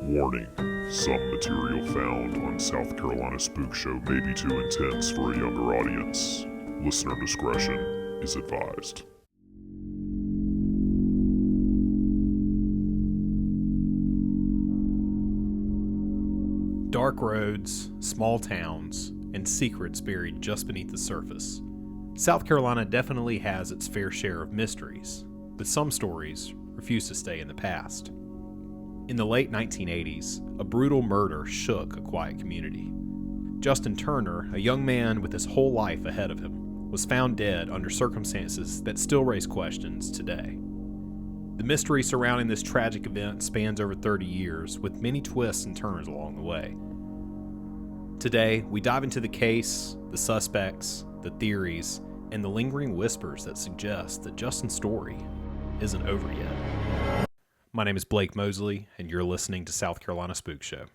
Warning, some material found on South Carolina Spook Show may be too intense for a younger audience. Listener discretion is advised. Dark roads, small towns, and secrets buried just beneath the surface. South Carolina definitely has its fair share of mysteries, but some stories refuse to stay in the past. In the late 1980s, a brutal murder shook a quiet community. Justin Turner, a young man with his whole life ahead of him, was found dead under circumstances that still raise questions today. The mystery surrounding this tragic event spans over 30 years, with many twists and turns along the way. Today, we dive into the case, the suspects, the theories, and the lingering whispers that suggest that Justin's story isn't over yet. My name is Blake Mosley, and you're listening to South Carolina Spook Show.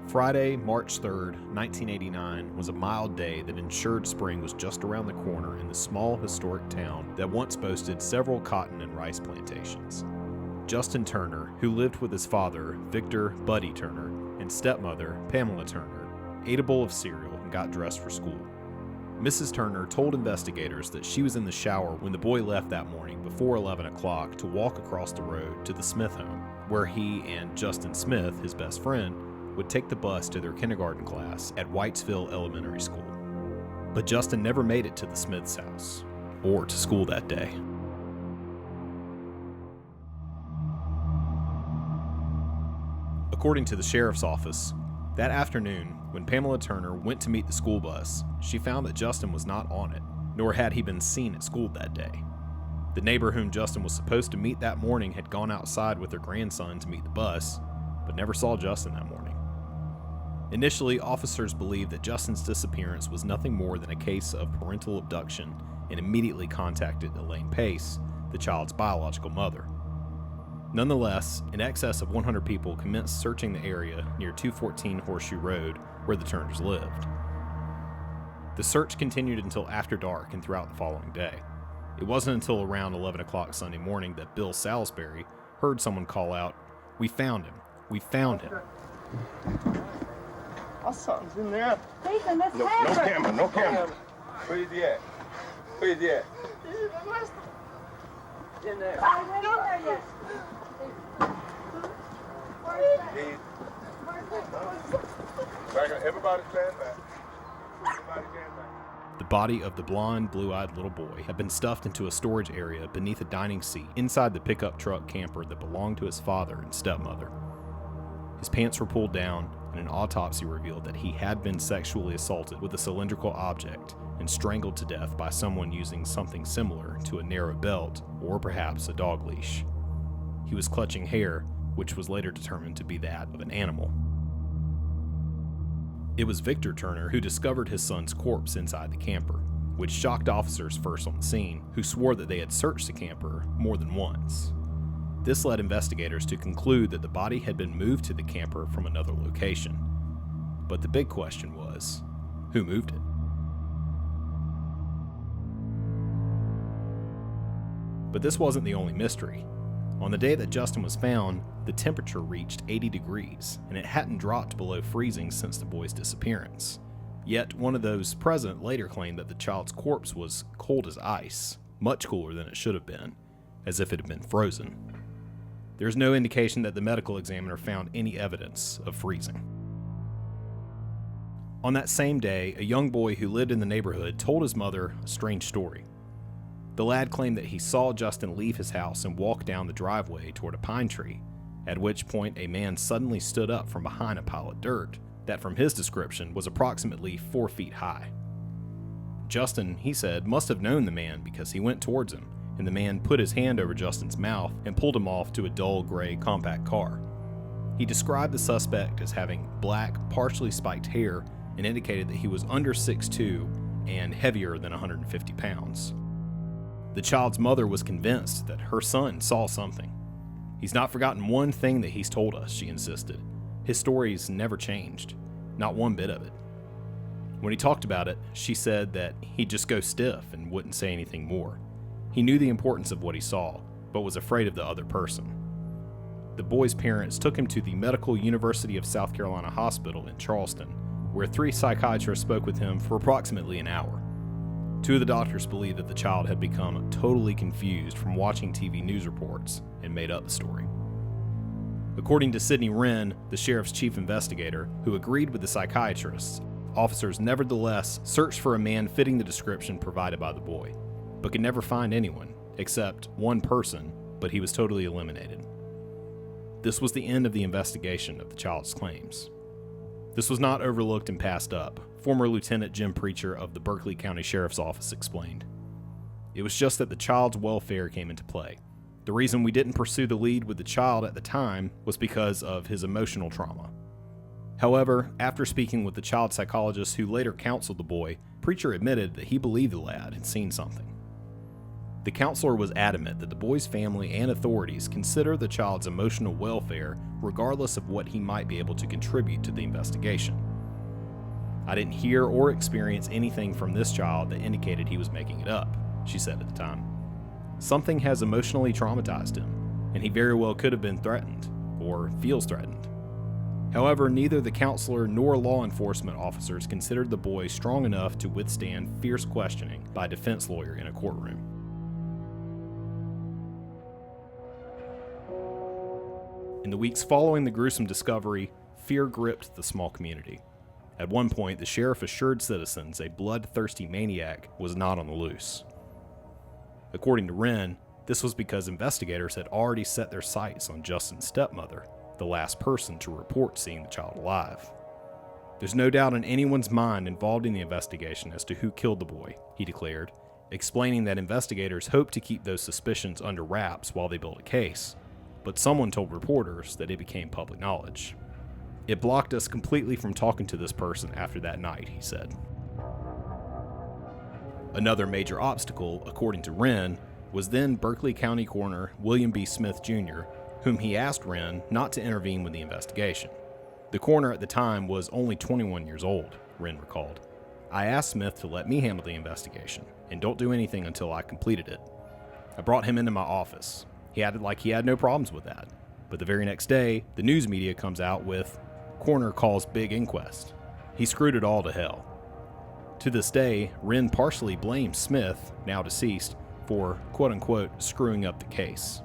Friday, March 3rd, 1989 was a mild day that ensured spring was just around the corner in the small historic town that once boasted several cotton and rice plantations. Justin Turner, who lived with his father, Victor Buddy Turner, and stepmother, Pamela Turner, ate a bowl of cereal and got dressed for school. Mrs. Turner told investigators that she was in the shower when the boy left that morning before 11 o'clock to walk across the road to the Smith home, where he and Justin Smith, his best friend, would take the bus to their kindergarten class at Whitesville Elementary School. But Justin never made it to the Smith's house, or to school that day. According to the sheriff's office, that afternoon, when Pamela Turner went to meet the school bus, she found that Justin was not on it, nor had he been seen at school that day. The neighbor whom Justin was supposed to meet that morning had gone outside with her grandson to meet the bus, but never saw Justin that morning. Initially, officers believed that Justin's disappearance was nothing more than a case of parental abduction and immediately contacted Elaine Pace, the child's biological mother. Nonetheless, in excess of 100 people commenced searching the area near 214 Horseshoe Road where the Turners lived. The search continued until after dark and throughout the following day. It wasn't until around 11 o'clock Sunday morning that Bill Salisbury heard someone call out, "We found him! We found him!" My son's in there. Nathan, let's No have her. camera, no camera. Where's he at? Where's he at? In there. I went in there yet. Back up. Everybody stand back. Everybody stand back. The body of the blonde, blue-eyed little boy had been stuffed into a storage area beneath a dining seat inside the pickup truck camper that belonged to his father and stepmother. His pants were pulled down, and an autopsy revealed that he had been sexually assaulted with a cylindrical object and strangled to death by someone using something similar to a narrow belt or perhaps a dog leash. He was clutching hair, which was later determined to be that of an animal. It was Victor Turner who discovered his son's corpse inside the camper, which shocked officers first on the scene, who swore that they had searched the camper more than once. This led investigators to conclude that the body had been moved to the camper from another location. But the big question was, who moved it? But this wasn't the only mystery. On the day that Justin was found, the temperature reached 80 degrees, and it hadn't dropped below freezing since the boy's disappearance. Yet one of those present later claimed that the child's corpse was cold as ice, much cooler than it should have been, as if it had been frozen. There's no indication that the medical examiner found any evidence of freezing. On that same day, a young boy who lived in the neighborhood told his mother a strange story. The lad claimed that he saw Justin leave his house and walk down the driveway toward a pine tree, at which point a man suddenly stood up from behind a pile of dirt that from his description was approximately 4 feet high. Justin, he said, must have known the man because he went towards him, and the man put his hand over Justin's mouth and pulled him off to a dull gray compact car. He described the suspect as having black, partially spiked hair and indicated that he was under 6'2" and heavier than 150 pounds. The child's mother was convinced that her son saw something. He's not forgotten one thing that he's told us, she insisted. His story's never changed, not one bit of it. When he talked about it, she said that he'd just go stiff and wouldn't say anything more. He knew the importance of what he saw, but was afraid of the other person. The boy's parents took him to the Medical University of South Carolina Hospital in Charleston, where 3 psychiatrists spoke with him for approximately an hour. 2 of the doctors believed that the child had become totally confused from watching TV news reports and made up the story. According to Sidney Wren, the sheriff's chief investigator, who agreed with the psychiatrists, officers nevertheless searched for a man fitting the description provided by the boy, but could never find anyone, except one person, but he was totally eliminated. This was the end of the investigation of the child's claims. This was not overlooked and passed up, former Lieutenant Jim Preacher of the Berkeley County Sheriff's Office explained. It was just that the child's welfare came into play. The reason we didn't pursue the lead with the child at the time was because of his emotional trauma. However, after speaking with the child psychologist who later counseled the boy, Preacher admitted that he believed the lad had seen something. The counselor was adamant that the boy's family and authorities consider the child's emotional welfare regardless of what he might be able to contribute to the investigation. I didn't hear or experience anything from this child that indicated he was making it up, she said at the time. Something has emotionally traumatized him, and he very well could have been threatened, or feels threatened. However, neither the counselor nor law enforcement officers considered the boy strong enough to withstand fierce questioning by a defense lawyer in a courtroom. In the weeks following the gruesome discovery, fear gripped the small community. At one point, the sheriff assured citizens a bloodthirsty maniac was not on the loose. According to Wren, this was because investigators had already set their sights on Justin's stepmother, the last person to report seeing the child alive. There's no doubt in anyone's mind involved in the investigation as to who killed the boy, he declared, explaining that investigators hoped to keep those suspicions under wraps while they built a case, but someone told reporters that it became public knowledge. It blocked us completely from talking to this person after that night, he said. Another major obstacle, according to Wren, was then Berkeley County Coroner William B. Smith Jr., whom he asked Wren not to intervene with the investigation. The coroner at the time was only 21 years old, Wren recalled. I asked Smith to let me handle the investigation, and don't do anything until I completed it. I brought him into my office. He acted like he had no problems with that. But the very next day, the news media comes out with, "Coroner calls big inquest." He screwed it all to hell. To this day, Wren partially blames Smith, now deceased, for quote-unquote screwing up the case.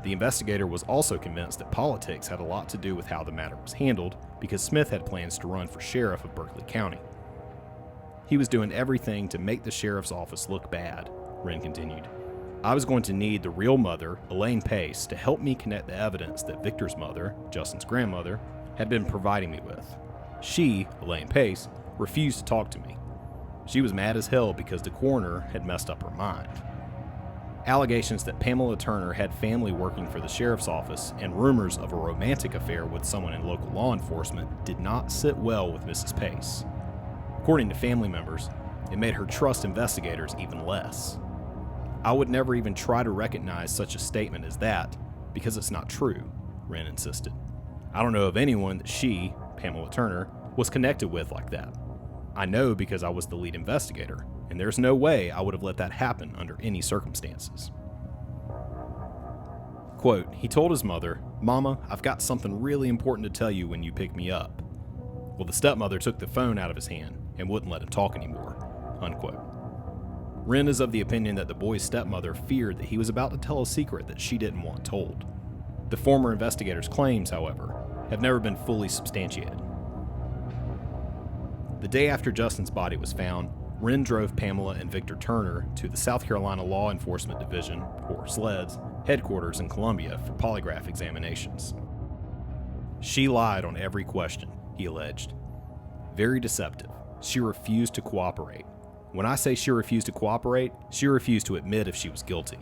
The investigator was also convinced that politics had a lot to do with how the matter was handled because Smith had plans to run for sheriff of Berkeley County. He was doing everything to make the sheriff's office look bad, Wren continued. I was going to need the real mother, Elaine Pace, to help me connect the evidence that Victor's mother, Justin's grandmother, had been providing me with. She, Elaine Pace, refused to talk to me. She was mad as hell because the coroner had messed up her mind. Allegations that Pamela Turner had family working for the sheriff's office and rumors of a romantic affair with someone in local law enforcement did not sit well with Mrs. Pace. According to family members, it made her trust investigators even less. I would never even try to recognize such a statement as that because it's not true, Wren insisted. I don't know of anyone that she, Pamela Turner, was connected with like that. I know because I was the lead investigator, and there's no way I would have let that happen under any circumstances. Quote, he told his mother, "Mama, I've got something really important to tell you when you pick me up." Well, the stepmother took the phone out of his hand and wouldn't let him talk anymore, unquote. Wren is of the opinion that the boy's stepmother feared that he was about to tell a secret that she didn't want told. The former investigator's claims, however, have never been fully substantiated. The day after Justin's body was found, Wren drove Pamela and Victor Turner to the South Carolina Law Enforcement Division, or SLED's, headquarters in Columbia for polygraph examinations. She lied on every question, he alleged. Very deceptive. She refused to cooperate. When I say she refused to cooperate, she refused to admit if she was guilty.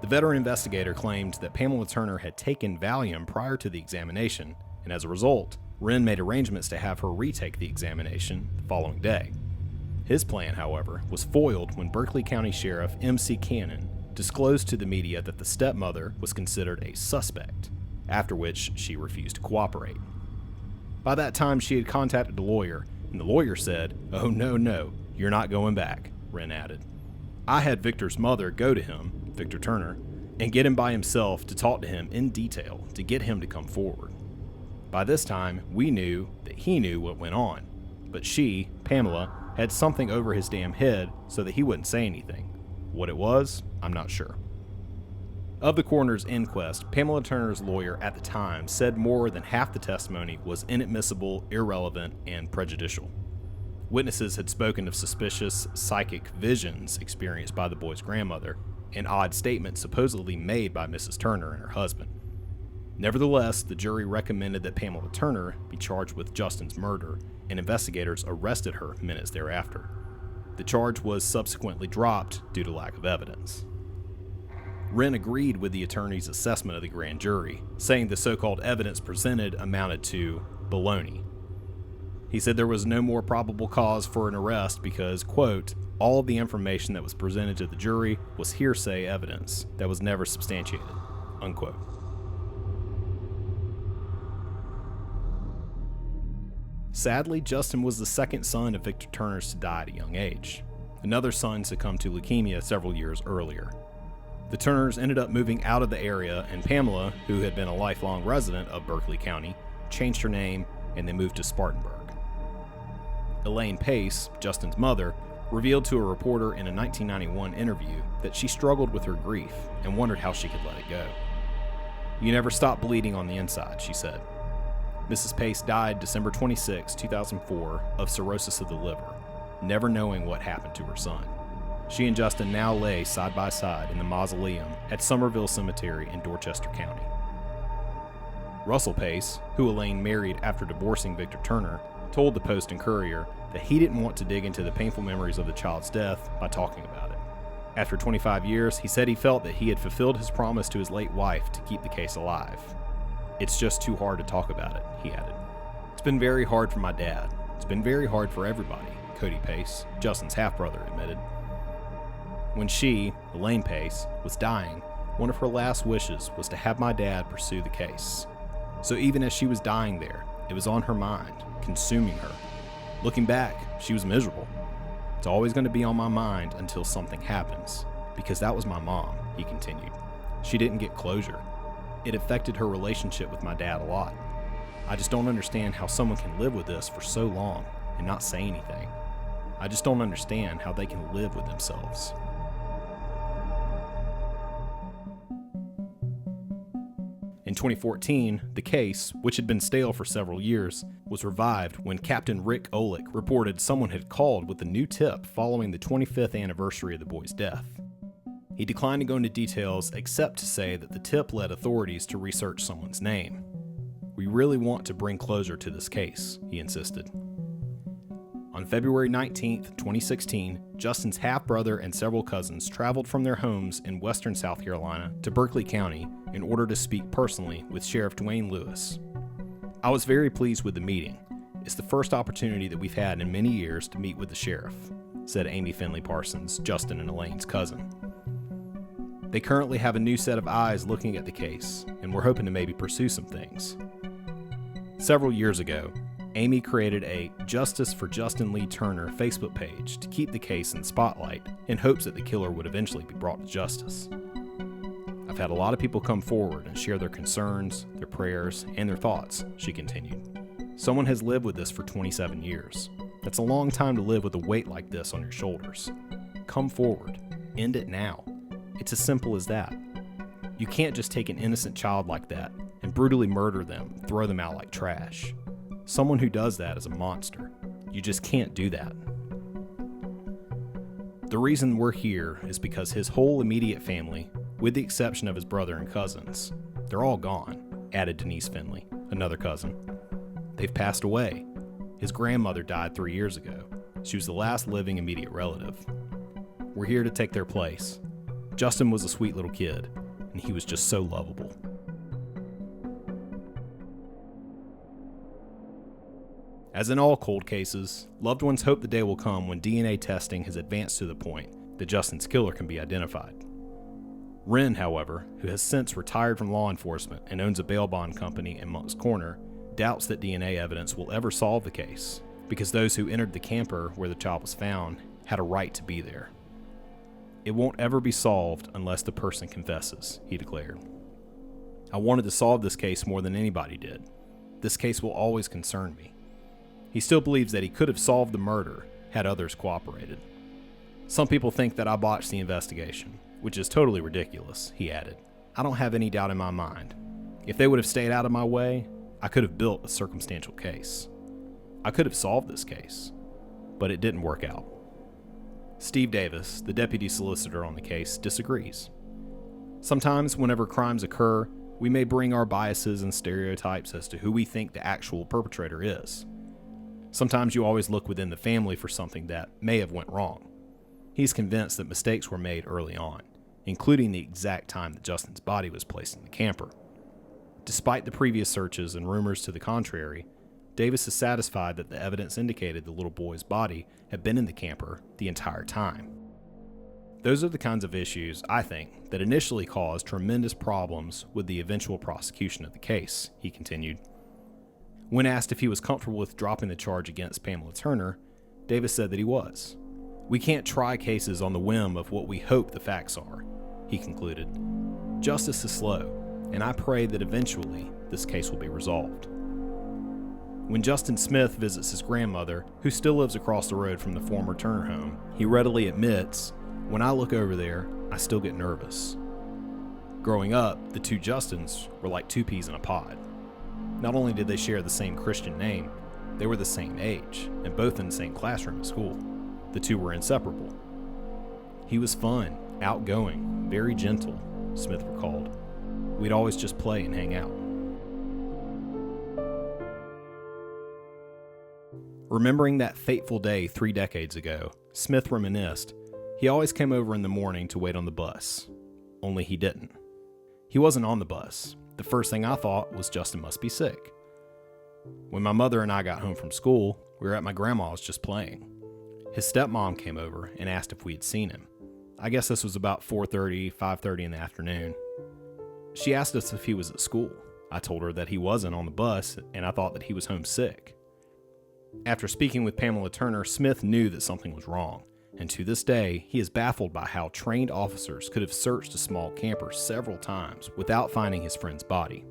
The veteran investigator claimed that Pamela Turner had taken Valium prior to the examination, and as a result, Wren made arrangements to have her retake the examination the following day. His plan, however, was foiled when Berkeley County Sheriff M.C. Cannon disclosed to the media that the stepmother was considered a suspect, after which she refused to cooperate. By that time, she had contacted a lawyer, and the lawyer said, "Oh, no, you're not going back," Wren added. "I had Victor's mother go to him, Victor Turner, and get him by himself to talk to him in detail to get him to come forward. By this time, we knew that he knew what went on, but she, Pamela, had something over his damn head so that he wouldn't say anything. What it was, I'm not sure." Of the coroner's inquest, Pamela Turner's lawyer at the time said more than half the testimony was inadmissible, irrelevant, and prejudicial. Witnesses had spoken of suspicious psychic visions experienced by the boy's grandmother and odd statements supposedly made by Mrs. Turner and her husband. Nevertheless, the jury recommended that Pamela Turner be charged with Justin's murder, and investigators arrested her minutes thereafter. The charge was subsequently dropped due to lack of evidence. Wren agreed with the attorney's assessment of the grand jury, saying the so-called evidence presented amounted to baloney. He said there was no more probable cause for an arrest because, quote, "all of the information that was presented to the jury was hearsay evidence that was never substantiated," unquote. Sadly, Justin was the second son of Victor Turner's to die at a young age. Another son succumbed to leukemia several years earlier. The Turners ended up moving out of the area, and Pamela, who had been a lifelong resident of Berkeley County, changed her name and they moved to Spartanburg. Elaine Pace, Justin's mother, revealed to a reporter in a 1991 interview that she struggled with her grief and wondered how she could let it go. "You never stop bleeding on the inside," she said. Mrs. Pace died December 26, 2004, of cirrhosis of the liver, never knowing what happened to her son. She and Justin now lay side by side in the mausoleum at Somerville Cemetery in Dorchester County. Russell Pace, who Elaine married after divorcing Victor Turner, told the Post and Courier that he didn't want to dig into the painful memories of the child's death by talking about it. After 25 years, he said he felt that he had fulfilled his promise to his late wife to keep the case alive. "It's just too hard to talk about it," he added. "It's been very hard for my dad. It's been very hard for everybody," Cody Pace, Justin's half-brother, admitted. When she, Elaine Pace, was dying, one of her last wishes was to have my dad pursue the case. So even as she was dying there, it was on her mind, consuming her. Looking back, she was miserable. "It's always going to be on my mind until something happens, because that was my mom," he continued. "She didn't get closure. It affected her relationship with my dad a lot. I just don't understand how someone can live with this for so long and not say anything. I just don't understand how they can live with themselves." In 2014, the case, which had been stale for several years, was revived when Captain Rick Olick reported someone had called with a new tip following the 25th anniversary of the boy's death. He declined to go into details except to say that the tip led authorities to research someone's name. "We really want to bring closure to this case," he insisted. On February 19, 2016, Justin's half-brother and several cousins traveled from their homes in western South Carolina to Berkeley County in order to speak personally with Sheriff Dwayne Lewis. "I was very pleased with the meeting. It's the first opportunity that we've had in many years to meet with the sheriff," said Amy Finley Parsons, Justin and Elaine's cousin. "They currently have a new set of eyes looking at the case, and we're hoping to maybe pursue some things." Several years ago, Amy created a Justice for Justin Lee Turner Facebook page to keep the case in the spotlight in hopes that the killer would eventually be brought to justice. "I've had a lot of people come forward and share their concerns, their prayers, and their thoughts," she continued. "Someone has lived with this for 27 years. That's a long time to live with a weight like this on your shoulders. Come forward. End it now. It's as simple as that. You can't just take an innocent child like that and brutally murder them, throw them out like trash. Someone who does that is a monster. You just can't do that. The reason we're here is because his whole immediate family, with the exception of his brother and cousins, they're all gone," added Denise Finley, another cousin. they've passed away. His grandmother died 3 years ago. She was the last living immediate relative. We're here to take their place. Justin was a sweet little kid, and he was just so lovable. As in all cold cases, loved ones hope the day will come when DNA testing has advanced to the point that Justin's killer can be identified. Wren, however, who has since retired from law enforcement and owns a bail bond company in Moncks Corner, doubts that DNA evidence will ever solve the case, because those who entered the camper where the child was found had a right to be there. It won't ever be solved unless the person confesses, he declared. I wanted to solve this case more than anybody did. This case will always concern me. He still believes that he could have solved the murder had others cooperated. Some people think that I botched the investigation, which is totally ridiculous, he added. I don't have any doubt in my mind. If they would have stayed out of my way, I could have built a circumstantial case. I could have solved this case, but it didn't work out. Steve Davis, the deputy solicitor on the case, disagrees. Sometimes, whenever crimes occur, we may bring our biases and stereotypes as to who we think the actual perpetrator is. Sometimes you always look within the family for something that may have went wrong. He's convinced that mistakes were made early on, including the exact time that Justin's body was placed in the camper. Despite the previous searches and rumors to the contrary, Davis is satisfied that the evidence indicated the little boy's body had been in the camper the entire time. Those are the kinds of issues, I think, that initially caused tremendous problems with the eventual prosecution of the case, he continued. When asked if he was comfortable with dropping the charge against Pamela Turner, Davis said that he was. We can't try cases on the whim of what we hope the facts are, he concluded. Justice is slow, and I pray that eventually this case will be resolved. When Justin Smith visits his grandmother, who still lives across the road from the former Turner home, he readily admits, "When I look over there, I still get nervous." Growing up, the two Justins were like two peas in a pod. Not only did they share the same Christian name, they were the same age, and both in the same classroom at school. The two were inseparable. He was fun, outgoing, very gentle, Smith recalled. We'd always just play and hang out. Remembering that fateful day 3 decades ago, Smith reminisced, he always came over in the morning to wait on the bus. Only he didn't. He wasn't on the bus. The first thing I thought was Justin must be sick. When my mother and I got home from school, we were at my grandma's just playing. His stepmom came over and asked if we had seen him. I guess this was about 4:30, 5:30 in the afternoon. She asked us if he was at school. I told her that he wasn't on the bus, and I thought that he was home sick. After speaking with Pamela Turner, Smith knew that something was wrong, and to this day, he is baffled by how trained officers could have searched a small camper several times without finding his friend's body.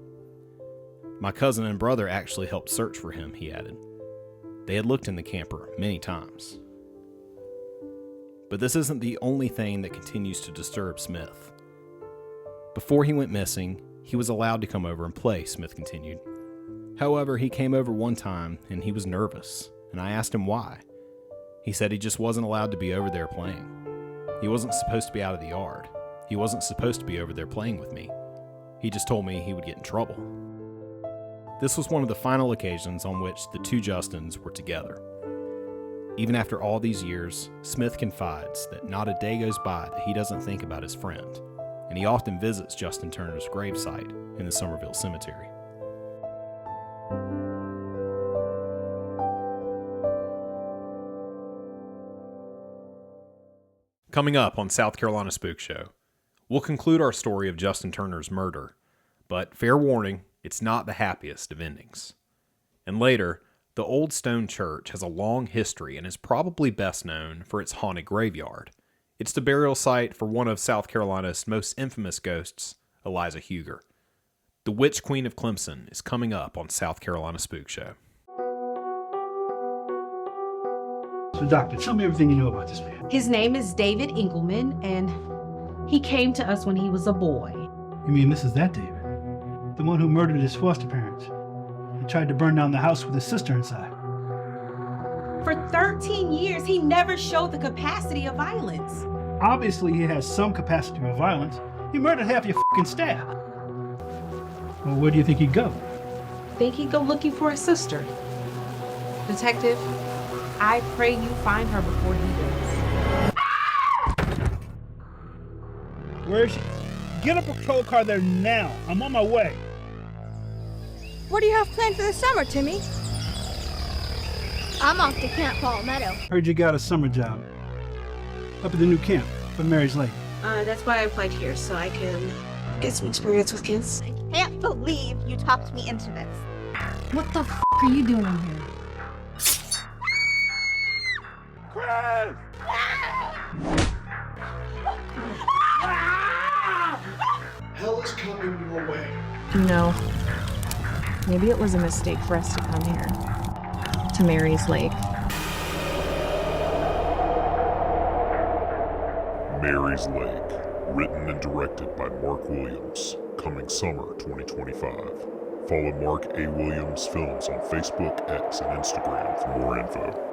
My cousin and brother actually helped search for him, he added. They had looked in the camper many times. But this isn't the only thing that continues to disturb Smith. Before he went missing, he was allowed to come over and play, Smith continued. However, he came over one time and he was nervous, and I asked him why. He said he just wasn't allowed to be over there playing. He wasn't supposed to be out of the yard. He wasn't supposed to be over there playing with me. He just told me he would get in trouble. This was one of the final occasions on which the two Justins were together. Even after all these years, Smith confides that not a day goes by that he doesn't think about his friend, and he often visits Justin Turner's gravesite in the Somerville Cemetery. Coming up on South Carolina Spook Show, we'll conclude our story of Justin Turner's murder, but fair warning, it's not the happiest of endings. And later, the Old Stone Church has a long history and is probably best known for its haunted graveyard. It's the burial site for one of South Carolina's most infamous ghosts, Eliza Huger. The Witch Queen of Clemson is coming up on South Carolina Spook Show. So, Doctor, tell me everything you know about this man. His name is David Engelman, and he came to us when he was a boy. You mean this is that David? The one who murdered his foster parents and tried to burn down the house with his sister inside? For 13 years, he never showed the capacity of violence. Obviously, he has some capacity for violence. He murdered half your fucking staff. Well, where do you think he'd go? think he'd go looking for his sister. Detective, I pray you find her before he does. Where is she? Get a patrol car there now. I'm on my way. What do you have planned for the summer, Timmy? I'm off to Camp Palmetto. Heard you got a summer job. Up at the new camp for Mary's Lake. That's why I applied here, so I can get some experience with kids. I can't believe you talked me into this. What the f are you doing in here? Chris! Hell is coming your way. No. Maybe it was a mistake for us to come here. To Mary's Lake. Mary's Lake, written and directed by Mark Williams, coming summer 2025. Follow Mark A. Williams Films on Facebook, X, and Instagram for more info.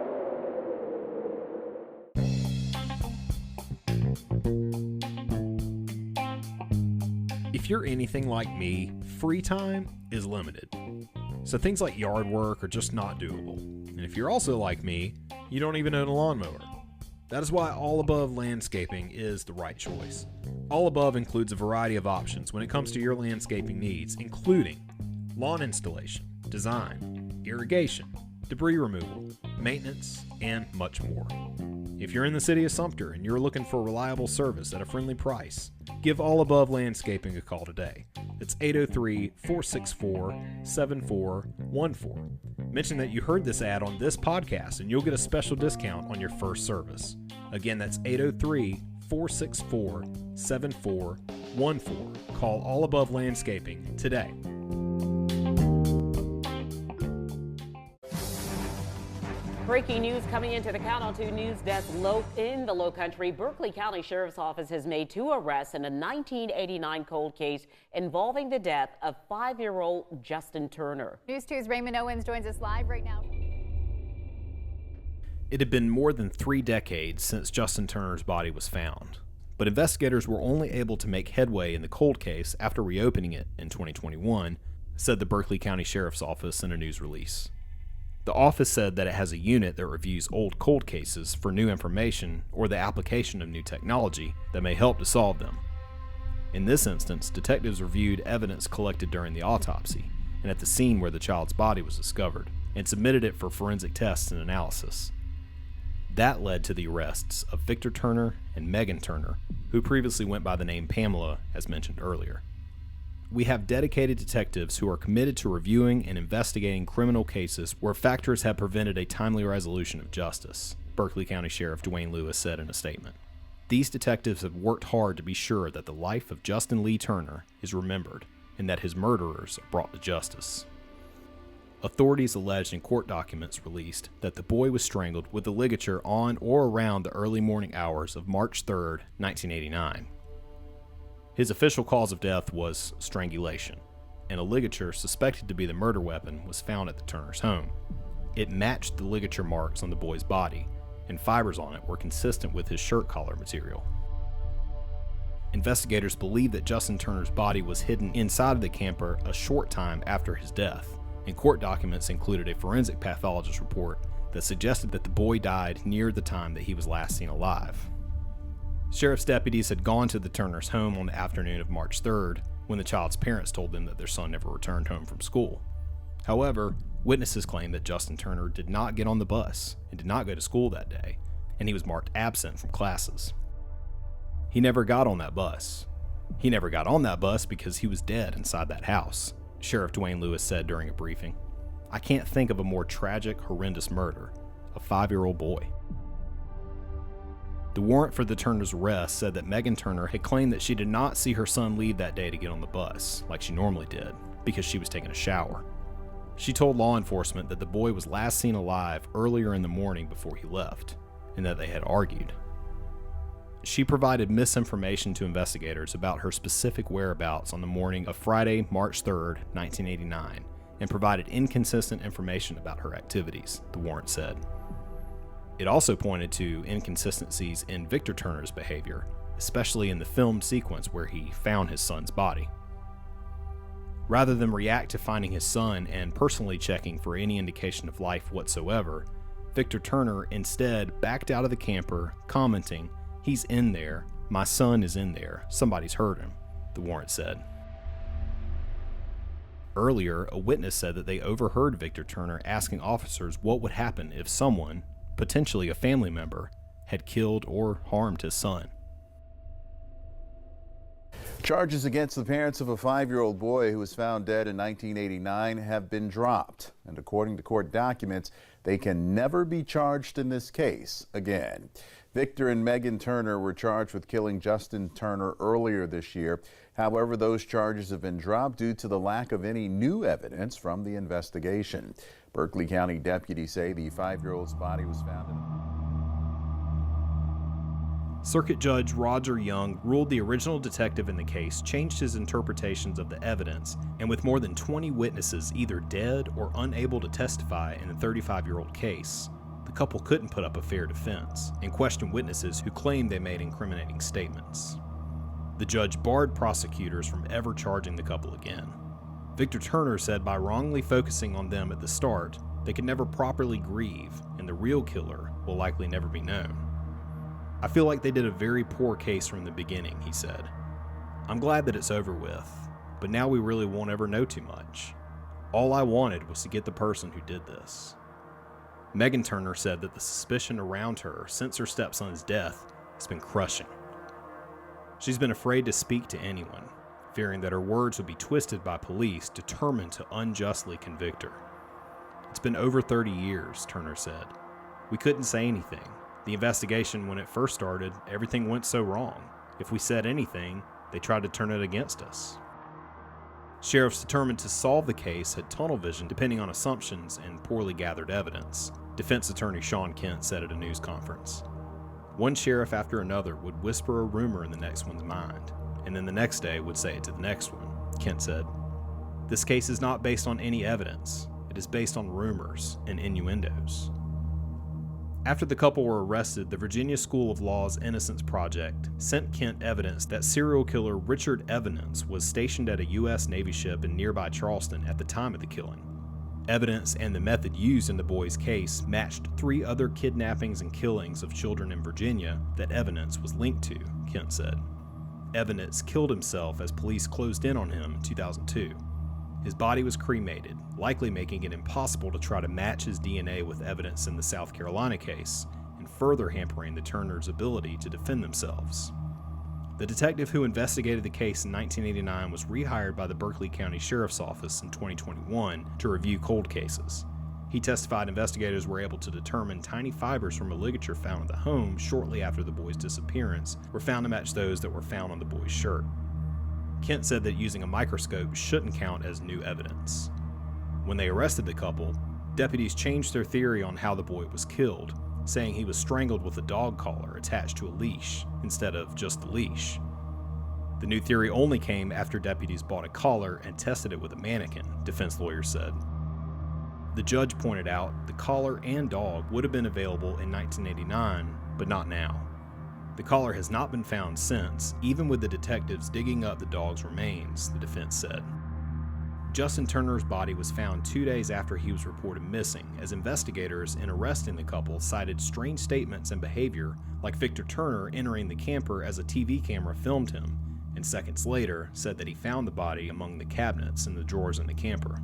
If you're anything like me, free time is limited. So things like yard work are just not doable. And if you're also like me, you don't even own a lawnmower. That is why All Above Landscaping is the right choice. All Above includes a variety of options when it comes to your landscaping needs, including lawn installation, design, irrigation, debris removal, maintenance, and much more. If you're in the city of Sumter and you're looking for reliable service at a friendly price, give All Above Landscaping a call today. It's 803-464-7414. Mention that you heard this ad on this podcast and you'll get a special discount on your first service. Again, that's 803-464-7414. Call All Above Landscaping today. Breaking news coming into the Count on 2 News Desk in the Low Country. Berkeley County Sheriff's Office has made 2 arrests in a 1989 cold case involving the death of 5-year-old Justin Turner. News 2's Raymond Owens joins us live right now. It had been more than 3 decades since Justin Turner's body was found, but investigators were only able to make headway in the cold case after reopening it in 2021, said the Berkeley County Sheriff's Office in a news release. The office said that it has a unit that reviews old cold cases for new information or the application of new technology that may help to solve them. In this instance, detectives reviewed evidence collected during the autopsy and at the scene where the child's body was discovered and submitted it for forensic tests and analysis. That led to the arrests of Victor Turner and Megan Turner, who previously went by the name Pamela, as mentioned earlier. We have dedicated detectives who are committed to reviewing and investigating criminal cases where factors have prevented a timely resolution of justice, Berkeley County Sheriff Dwayne Lewis said in a statement. These detectives have worked hard to be sure that the life of Justin Lee Turner is remembered and that his murderers are brought to justice. Authorities alleged in court documents released that the boy was strangled with a ligature on or around the early morning hours of March 3, 1989. His official cause of death was strangulation, and a ligature suspected to be the murder weapon was found at the Turner's home. It matched the ligature marks on the boy's body, and fibers on it were consistent with his shirt collar material. Investigators believe that Justin Turner's body was hidden inside of the camper a short time after his death, and court documents included a forensic pathologist report that suggested that the boy died near the time that he was last seen alive. Sheriff's deputies had gone to the Turner's home on the afternoon of March 3rd when the child's parents told them that their son never returned home from school. However, witnesses claim that Justin Turner did not get on the bus and did not go to school that day, and he was marked absent from classes. He never got on that bus. He never got on that bus because he was dead inside that house, Sheriff Dwayne Lewis said during a briefing. I can't think of a more tragic, horrendous murder. A 5-year-old boy. The warrant for the Turner's arrest said that Megan Turner had claimed that she did not see her son leave that day to get on the bus, like she normally did, because she was taking a shower. She told law enforcement that the boy was last seen alive earlier in the morning before he left, and that they had argued. She provided misinformation to investigators about her specific whereabouts on the morning of Friday, March 3rd, 1989, and provided inconsistent information about her activities, the warrant said. It also pointed to inconsistencies in Victor Turner's behavior, especially in the film sequence where he found his son's body. Rather than react to finding his son and personally checking for any indication of life whatsoever, Victor Turner instead backed out of the camper, commenting, "He's in there. My son is in there. Somebody's hurt him," the warrant said. Earlier, a witness said that they overheard Victor Turner asking officers what would happen if someone, potentially a family member, had killed or harmed his son. Charges against the parents of a 5-year-old boy who was found dead in 1989 have been dropped, and according to court documents, they can never be charged in this case again. Victor and Megan Turner were charged with killing Justin Turner earlier this year. However, those charges have been dropped due to the lack of any new evidence from the investigation. Berkeley County deputies say the 5-year-old's body was found in Circuit Judge Roger Young ruled the original detective in the case changed his interpretations of the evidence, and with more than 20 witnesses either dead or unable to testify in the 35-year-old case, the couple couldn't put up a fair defense and questioned witnesses who claimed they made incriminating statements. The judge barred prosecutors from ever charging the couple again. Victor Turner said by wrongly focusing on them at the start, they could never properly grieve, and the real killer will likely never be known. "I feel like they did a very poor case from the beginning," he said. "I'm glad that it's over with, but now we really won't ever know too much. All I wanted was to get the person who did this." Megan Turner said that the suspicion around her since her stepson's death has been crushing. She's been afraid to speak to anyone, fearing that her words would be twisted by police determined to unjustly convict her. "It's been over 30 years, Turner said. "We couldn't say anything. The investigation, when it first started, everything went so wrong. If we said anything, they tried to turn it against us." Sheriffs determined to solve the case had tunnel vision depending on assumptions and poorly gathered evidence, defense attorney Sean Kent said at a news conference. One sheriff after another would whisper a rumor in the next one's mind, and then the next day would say it to the next one, Kent said. "This case is not based on any evidence. It is based on rumors and innuendos." After the couple were arrested, the Virginia School of Law's Innocence Project sent Kent evidence that serial killer Richard Evans was stationed at a U.S. Navy ship in nearby Charleston at the time of the killing. Evidence and the method used in the boy's case matched 3 other kidnappings and killings of children in Virginia that Evans was linked to, Kent said. Evans killed himself as police closed in on him in 2002. His body was cremated, likely making it impossible to try to match his DNA with evidence in the South Carolina case, and further hampering the Turners' ability to defend themselves. The detective who investigated the case in 1989 was rehired by the Berkeley County Sheriff's Office in 2021 to review cold cases. He testified investigators were able to determine tiny fibers from a ligature found in the home shortly after the boy's disappearance were found to match those that were found on the boy's shirt. Kent said that using a microscope shouldn't count as new evidence. When they arrested the couple, deputies changed their theory on how the boy was killed, saying he was strangled with a dog collar attached to a leash instead of just the leash. The new theory only came after deputies bought a collar and tested it with a mannequin, defense lawyers said. The judge pointed out the collar and dog would have been available in 1989, but not now. The collar has not been found since, even with the detectives digging up the dog's remains, the defense said. Justin Turner's body was found 2 days after he was reported missing, as investigators in arresting the couple cited strange statements and behavior, like Victor Turner entering the camper as a TV camera filmed him, and seconds later said that he found the body among the cabinets and the drawers in the camper.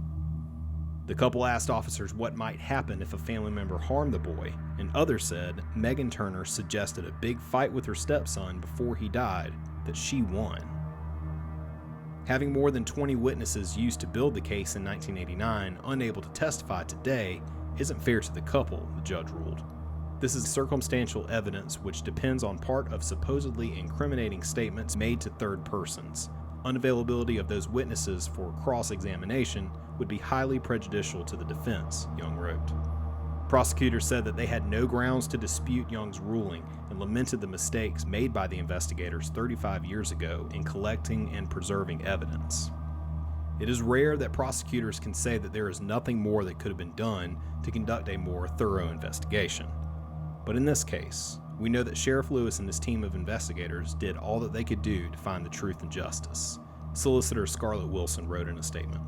The couple asked officers what might happen if a family member harmed the boy, and others said Megan Turner suggested a big fight with her stepson before he died that she won. Having more than 20 witnesses used to build the case in 1989 unable to testify today isn't fair to the couple, the judge ruled. This is circumstantial evidence which depends on part of supposedly incriminating statements made to third persons. Unavailability of those witnesses for cross-examination would be highly prejudicial to the defense, Young wrote. Prosecutors said that they had no grounds to dispute Young's ruling and lamented the mistakes made by the investigators 35 years ago in collecting and preserving evidence. It is rare that prosecutors can say that there is nothing more that could have been done to conduct a more thorough investigation. But in this case, we know that Sheriff Lewis and his team of investigators did all that they could do to find the truth and justice. Solicitor Scarlett Wilson wrote in a statement.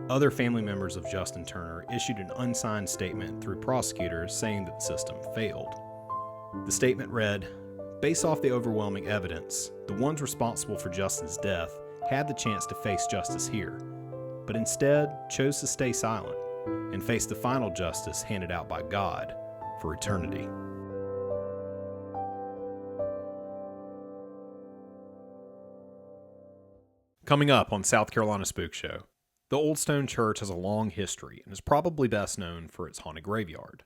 Other family members of Justin Turner issued an unsigned statement through prosecutors saying that the system failed. The statement read, "Based off the overwhelming evidence, the ones responsible for Justin's death had the chance to face justice here, but instead chose to stay silent and face the final justice handed out by God for eternity." Coming up on South Carolina Spook Show, the Old Stone Church has a long history and is probably best known for its haunted graveyard.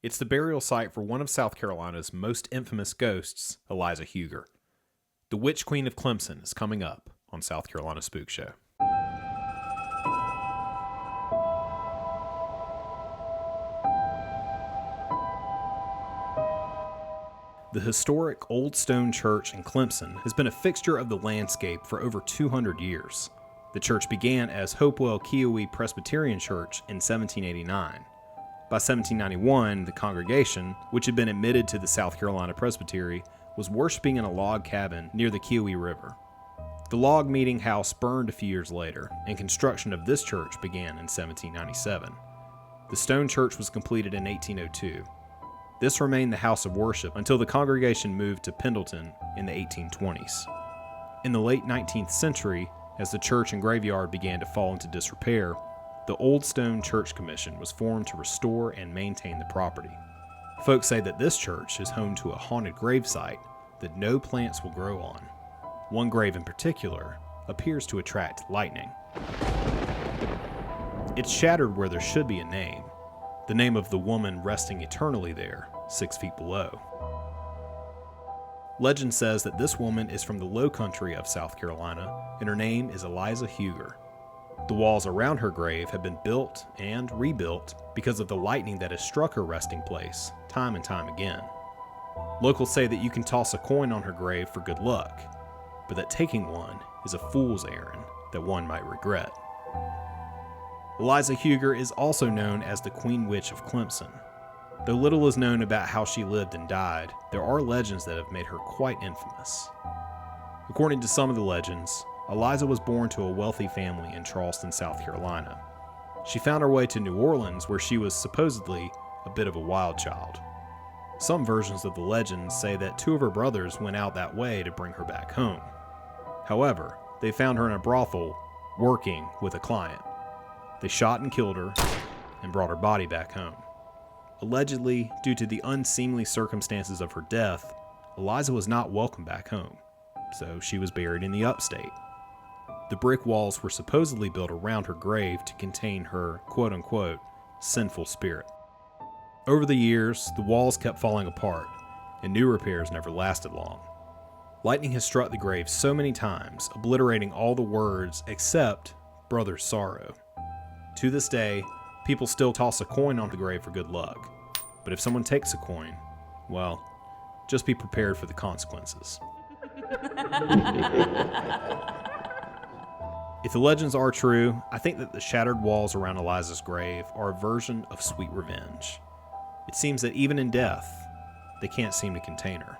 It's the burial site for one of South Carolina's most infamous ghosts, Eliza Huger. The Witch Queen of Clemson is coming up on South Carolina Spook Show. The historic Old Stone Church in Clemson has been a fixture of the landscape for over 200 years. The church began as Hopewell Kiowa Presbyterian Church in 1789. By 1791, the congregation, which had been admitted to the South Carolina Presbytery, was worshiping in a log cabin near the Kiowa River. The log meeting house burned a few years later, and construction of this church began in 1797. The stone church was completed in 1802. This remained the house of worship until the congregation moved to Pendleton in the 1820s. In the late 19th century, as the church and graveyard began to fall into disrepair, the Old Stone Church Commission was formed to restore and maintain the property. Folks say that this church is home to a haunted gravesite that no plants will grow on. One grave in particular appears to attract lightning. It's shattered where there should be a name, the name of the woman resting eternally there, 6 feet below. Legend says that this woman is from the low country of South Carolina, and her name is Eliza Huger. The walls around her grave have been built and rebuilt because of the lightning that has struck her resting place time and time again. Locals say that you can toss a coin on her grave for good luck, but that taking one is a fool's errand that one might regret. Eliza Huger is also known as the Queen Witch of Clemson. Though little is known about how she lived and died, there are legends that have made her quite infamous. According to some of the legends, Eliza was born to a wealthy family in Charleston, South Carolina. She found her way to New Orleans, where she was supposedly a bit of a wild child. Some versions of the legend say that 2 of her brothers went out that way to bring her back home. However, they found her in a brothel working with a client. They shot and killed her and brought her body back home. Allegedly, due to the unseemly circumstances of her death, Eliza was not welcome back home, so she was buried in the upstate. The brick walls were supposedly built around her grave to contain her quote-unquote sinful spirit. Over the years, the walls kept falling apart, and new repairs never lasted long. Lightning has struck the grave so many times, obliterating all the words except Brother's Sorrow. To this day, people still toss a coin on the grave for good luck. But if someone takes a coin, well, just be prepared for the consequences. If the legends are true, I think that the shattered walls around Eliza's grave are a version of sweet revenge. It seems that even in death, they can't seem to contain her.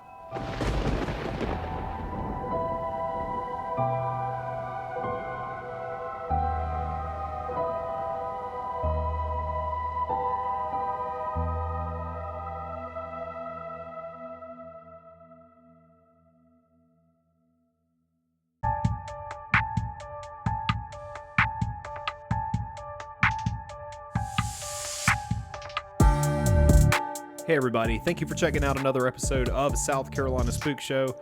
Hey everybody, thank you for checking out another episode of South Carolina Spook Show.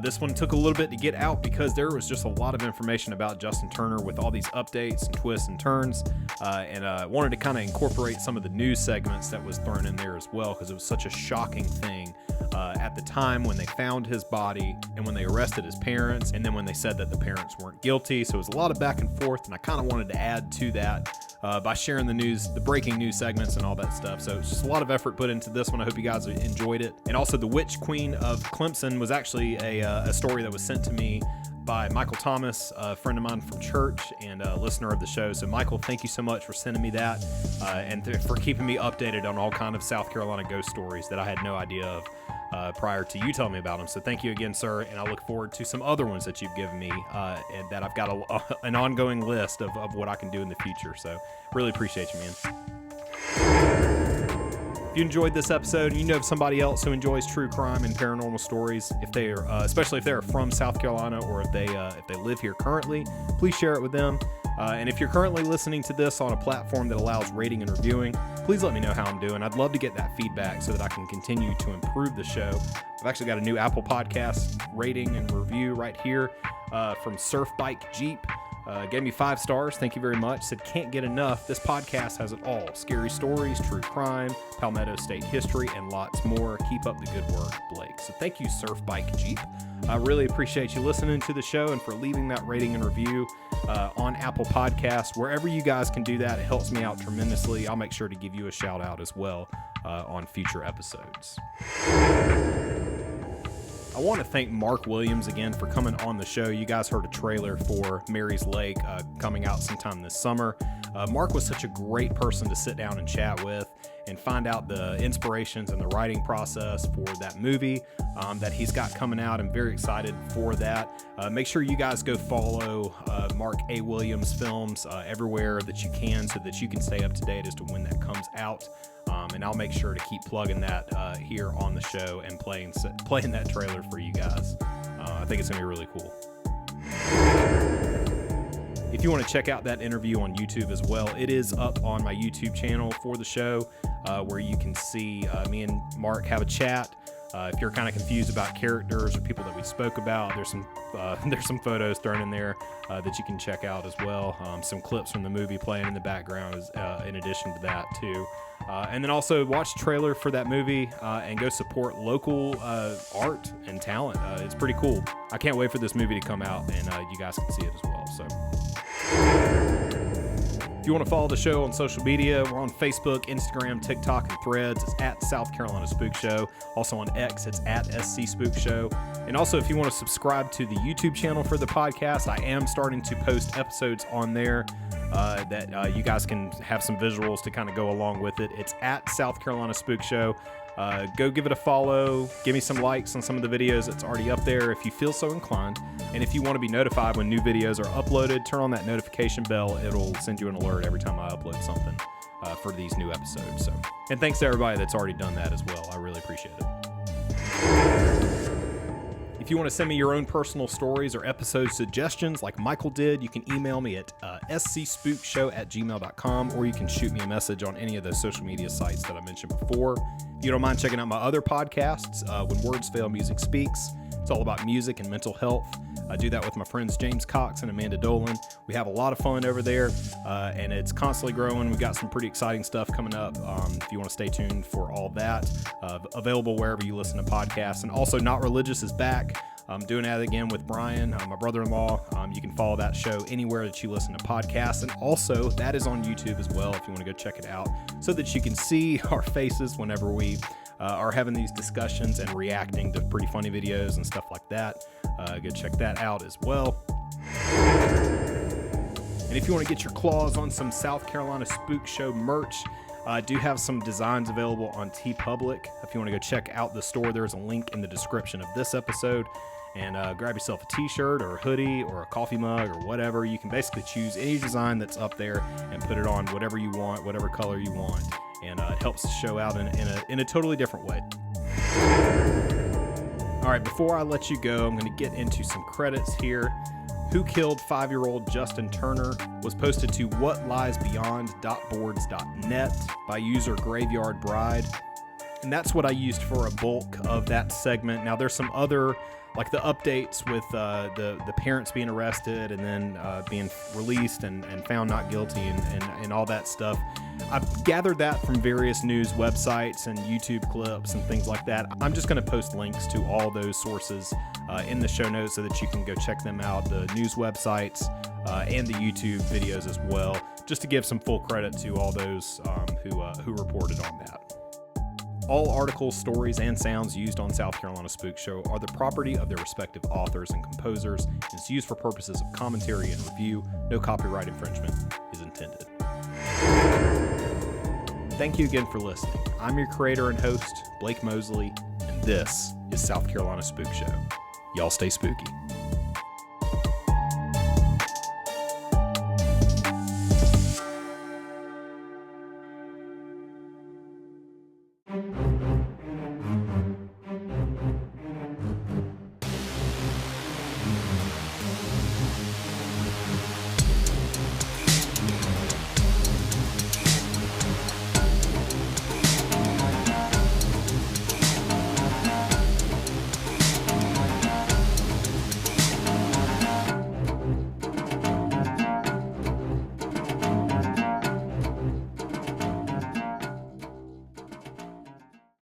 This one took a little bit to get out because there was just a lot of information about Justin Turner with all these updates and twists and turns, and I wanted to kind of incorporate some of the news segments that was thrown in there as well because it was such a shocking thing at the time when they found his body and when they arrested his parents and then when they said that the parents weren't guilty. So it was a lot of back and forth, and I kind of wanted to add to that by sharing the news, the breaking news segments and all that stuff. So it's just a lot of effort put into this one. I hope you guys enjoyed it. And also the Witch Queen of Clemson was actually a story that was sent to me by Michael Thomas, a friend of mine from church and a listener of the show. So Michael, thank you so much for sending me that and for keeping me updated on all kind of South Carolina ghost stories that I had no idea of. prior to you telling me about them. So thank you again, sir, and I look forward to some other ones that you've given me, and that I've got an ongoing list of what I can do in the future. So really appreciate you, man. If you enjoyed this episode and you know of somebody else who enjoys true crime and paranormal stories, if they are, especially if they're from South Carolina or if they live here currently, please share it with them. And if you're currently listening to this on a platform that allows rating and reviewing, please let me know how I'm doing. I'd love to get that feedback so that I can continue to improve the show. I've actually got a new Apple Podcast rating and review right here from Surf Bike Jeep. Gave me 5 stars. Thank you very much. Said, can't get enough. This podcast has it all. Scary stories, true crime, Palmetto State history, and lots more. Keep up the good work, Blake. So thank you, Surf Bike Jeep. I really appreciate you listening to the show and for leaving that rating and review on Apple Podcasts. Wherever you guys can do that, it helps me out tremendously. I'll make sure to give you a shout out as well on future episodes. I want to thank Mark Williams again for coming on the show. You guys heard a trailer for Mary's Lake coming out sometime this summer. Mark was such a great person to sit down and chat with and find out the inspirations and the writing process for that movie that he's got coming out. I'm very excited for that. Make sure you guys go follow Mark A. Williams Films everywhere that you can so that you can stay up to date as to when that comes out. And I'll make sure to keep plugging that here on the show and playing that trailer for you guys. I think it's going to be really cool. If you want to check out that interview on YouTube as well, it is up on my YouTube channel for the show where you can see me and Mark have a chat. If you're kind of confused about characters or people that we spoke about, there's some photos thrown in there that you can check out as well. Some clips from the movie playing in the background in addition to that too. And then also watch the trailer for that movie and go support local art and talent. It's pretty cool. I can't wait for this movie to come out and you guys can see it as well. So if you want to follow the show on social media, we're on Facebook, Instagram, TikTok, and Threads. It's at South Carolina Spook Show. Also on X, it's at SC Spook Show. And also, if you want to subscribe to the YouTube channel for the podcast, I am starting to post episodes on there that you guys can have some visuals to kind of go along with it. It's at South Carolina Spook Show. Go give it a follow. Give me some likes on some of the videos that's already up there if you feel so inclined. And if you want to be notified when new videos are uploaded, turn on that notification bell. It'll send you an alert every time I upload something for these new episodes. So, and thanks to everybody that's already done that as well. I really appreciate it. If you want to send me your own personal stories or episode suggestions like Michael did, you can email me at scspookshow@gmail.com, or you can shoot me a message on any of those social media sites that I mentioned before. If you don't mind checking out my other podcasts, When Words Fail, Music Speaks. It's all about music and mental health. I do that with my friends James Cox and Amanda Dolan. We have a lot of fun over there, and it's constantly growing. We've got some pretty exciting stuff coming up. If you want to stay tuned for all that, available wherever you listen to podcasts. And also, Not Religious is back. I'm doing that again with Brian, my brother-in-law. You can follow that show anywhere that you listen to podcasts. And also, that is on YouTube as well if you want to go check it out so that you can see our faces whenever we are having these discussions and reacting to pretty funny videos and stuff like that. Go check that out as well. And if you want to get your claws on some South Carolina Spook Show merch, I do have some designs available on TeePublic. If you want to go check out the store, there's a link in the description of this episode. And grab yourself a t-shirt or a hoodie or a coffee mug or whatever. You can basically choose any design that's up there and put it on whatever you want, whatever color you want. And it helps the show out in a totally different way. All right, before I let you go, I'm going to get into some credits here. Who Killed 5-Year-Old Justin Turner was posted to whatliesbeyond.boards.net by user Graveyard Bride. And that's what I used for a bulk of that segment. Now, there's some other, like the updates with the parents being arrested and then being released and found not guilty and all that stuff. I've gathered that from various news websites and YouTube clips and things like that. I'm just going to post links to all those sources in the show notes so that you can go check them out, the news websites and the YouTube videos as well, just to give some full credit to all those who reported on that. All articles, stories, and sounds used on South Carolina Spook Show are the property of their respective authors and composers, and it's used for purposes of commentary and review. No copyright infringement is intended. Thank you again for listening. I'm your creator and host, Blake Mosley, and This is South Carolina Spook Show. Y'all stay spooky.